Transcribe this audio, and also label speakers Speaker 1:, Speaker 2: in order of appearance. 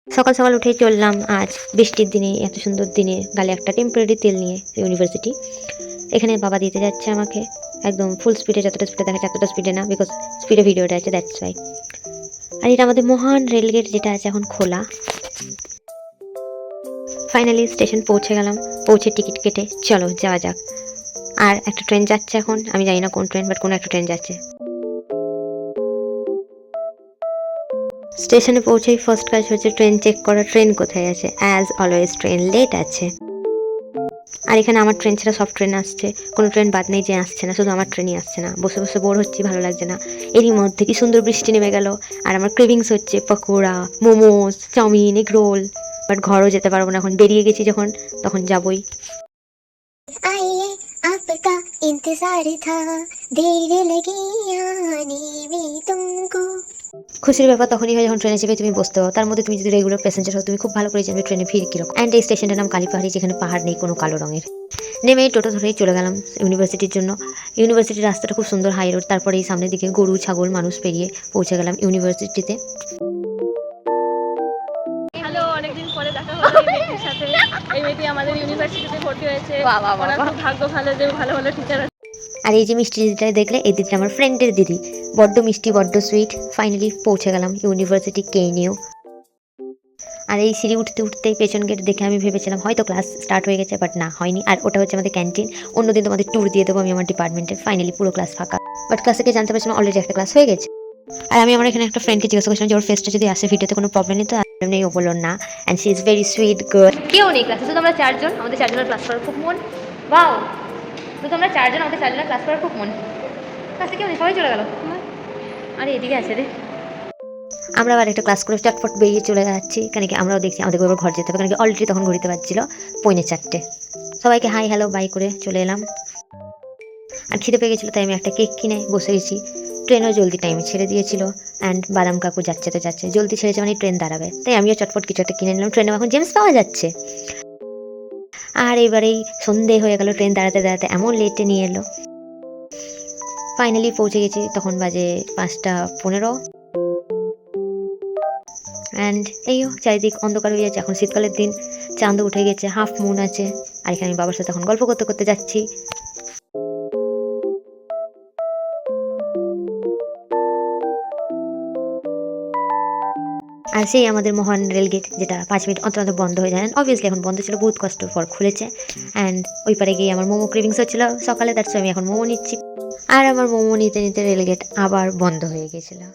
Speaker 1: সকাল সকাল উঠেই চললাম আজ বৃষ্টির দিনে, এত সুন্দর দিনে গালে একটা টেম্পোরারি তেল নিয়ে ইউনিভার্সিটি। এখানে বাবা দিতে যাচ্ছে আমাকে একদম ফুল স্পিডে, যতটা স্পিডে দেখাচ্ছে এতটা স্পিডে না, বিকজ স্পিডে ভিডিওটা আছে, দ্যাটস ওয়াই। আর এটা আমাদের মহান রেলগেট, যেটা আছে এখন খোলা। ফাইনালি স্টেশন পৌঁছে গেলাম, পৌঁছে টিকিট কেটে চলো যাওয়া যাক। আর একটা ট্রেন যাচ্ছে এখন, আমি জানি না কোন ট্রেন, বাট কোনো একটা ট্রেন যাচ্ছে। স্টেশনে পৌঁছেই ফার্স্ট কাজ হচ্ছে ট্রেন চেক করা, ট্রেন কোথায় আছে। অ্যাজ অলওয়েজ ট্রেন লেট আছে। আর এখানে আমার ট্রেন ছাড়া সব ট্রেন আসছে, কোনো ট্রেন বাদ নেই যে আসছে না, শুধু আমার ট্রেনই আসছে না। বসে বসে বোর হচ্ছি, ভালো লাগছে না। এরই মধ্যে কি সুন্দর বৃষ্টি নেমে গেল, আর আমার ক্রেভিংস হচ্ছে pakora, momos, chow mein, egg roll. But ঘরও যেতে পারবো না, এখন বেরিয়ে গেছি যখন, তখন যাবই।
Speaker 2: आइए आपका इंतजार था देर लगी आने में तुमको।
Speaker 1: খুশির ব্যাপার তখনই হয় যখন ট্রেনে চেপে তুমি বসতে পারো। তার মধ্যে তুমি যদি রেগুলার প্যাসেঞ্জার হও, তুমি খুব ভালো করে জানবে ট্রেনে ভিড় কীরকম। অ্যান্ড এই স্টেশনটার নাম কালীপাহাড়ি, যেখানে পাহাড় নেই, কোনো কালো রঙের। নেমে টোটো ধরেই চলে গেলাম ইউনিভার্সিটির জন্য। ইউনিভার্সিটির রাস্তাটা খুব সুন্দর, হাই রোড। তারপরে এই সামনের দিকে গরু, ছাগল, মানুষ পেরিয়ে পৌঁছে গেলাম ইউনিভার্সিটিতে।
Speaker 3: হ্যালো, অনেকদিন পরে দেখা হলো এই মেয়েটির সাথে। এই মেয়েটি আমাদের ইউনিভার্সিটিতে ভর্তি হয়েছে। ওনার খুব ভাগ্য ভালো যে ভালো ভালো টিচার আছে।
Speaker 1: আর এই যে মিষ্টি দিদিটা দেখলে, এই দিদিটা আমার ফ্রেন্ডের দিদি। বড্ড মিষ্টি, বড্ড সুইট। ফাইনালি পৌঁছে গেলাম ইউনিভার্সিটি কেএনইউ। আর এই সিঁড়ি উঠতে উঠতেই পেছন গেট দেখে আমি ভেবেছিলাম হয়তো ক্লাস স্টার্ট হয়ে গেছে, বাট না, হয়নি। আর ওটা হচ্ছে আমাদের ক্যান্টিন। অন্যদিন তোমাদের ট্যুর দিয়ে দেবো আমি আমার ডিপার্টমেন্টের। ফাইনালি পুরো ক্লাস ফাঁকা, বাট ক্লাস থেকে জানতে পারছিলাম অলরেডি একটা ক্লাস হয়ে গেছে। আর আমি আমার এখানে একটা ফ্রেন্ডকে জিজ্ঞাসা করছিলাম যে ওর ফেসটা যদি আসে ভিডিওতে কোনো প্রবলেম নেই তো। নেই, ও বললো না। And she is very sweet girl. কেউ নেই ক্লাসে, শুধু আমরা চারজন। আমাদের চারজনের ক্লাস করার খুব মন। বাও, শুধু আমরা চারজন, আমাদের চারজনের ক্লাস করার খুব মন। ক্লাসে কেউ নেই, সবাই চলে গেল। আরে এদিকে আছে রে। আমরা আবার একটা ক্লাস করে চটপট বেরিয়ে চলে যাচ্ছি, কেন কি আমরাও দেখছি আমাদের ঘর যেতে হবে, কেন কি অলরেডি তখন ঘড়িতে পাচ্ছিল 4:45। সবাইকে হাই হ্যালো বাই করে চলে এলাম। আর খিদে পেয়ে গেছিলো, তাই আমি একটা কেক কিনে বসে গেছি। ট্রেনও জলদি টাইমে ছেড়ে দিয়েছিল। অ্যান্ড বাদাম কাকু যাচ্ছে তো যাচ্ছে, জলদি ছেড়েছে মানে ট্রেন দাঁড়াবে, তাই আমিও চটপট কিছু একটা কিনে নিলাম। ট্রেনে এখন জেমস পাওয়া যাচ্ছে। আর এবারেই সন্ধে হয়ে গেল, ট্রেন দাঁড়াতে দাঁড়াতে এমন লেটে নিয়ে এলো। ফাইনালি পৌঁছে গেছি, তখন বাজে 5:15। অ্যান্ড এইও চারিদিক অন্ধকার হয়ে যাচ্ছে, এখন শীতকালের দিন, চাঁদ উঠে গেছে, হাফ মুন আছে। আর এখানে আমি বাবার সাথে এখন গল্প করতে করতে যাচ্ছি। আর সেই আমাদের মহান রেলগেট, যেটা 5 মিনিট অন্তর অন্তর বন্ধ হয়ে যায়। অবভিয়াসলি এখন বন্ধ ছিল, বহুত কষ্ট পর খুলেছে। অ্যান্ড ওই পারে গিয়ে আমার মোমো ক্রেভিংস হচ্ছিল সকালে, দ্যাটস আমি এখন মোমো নিচ্ছি। আর আমার মোমো নিতে নিতে রেলগেট আবার বন্ধ হয়ে গেছিলো।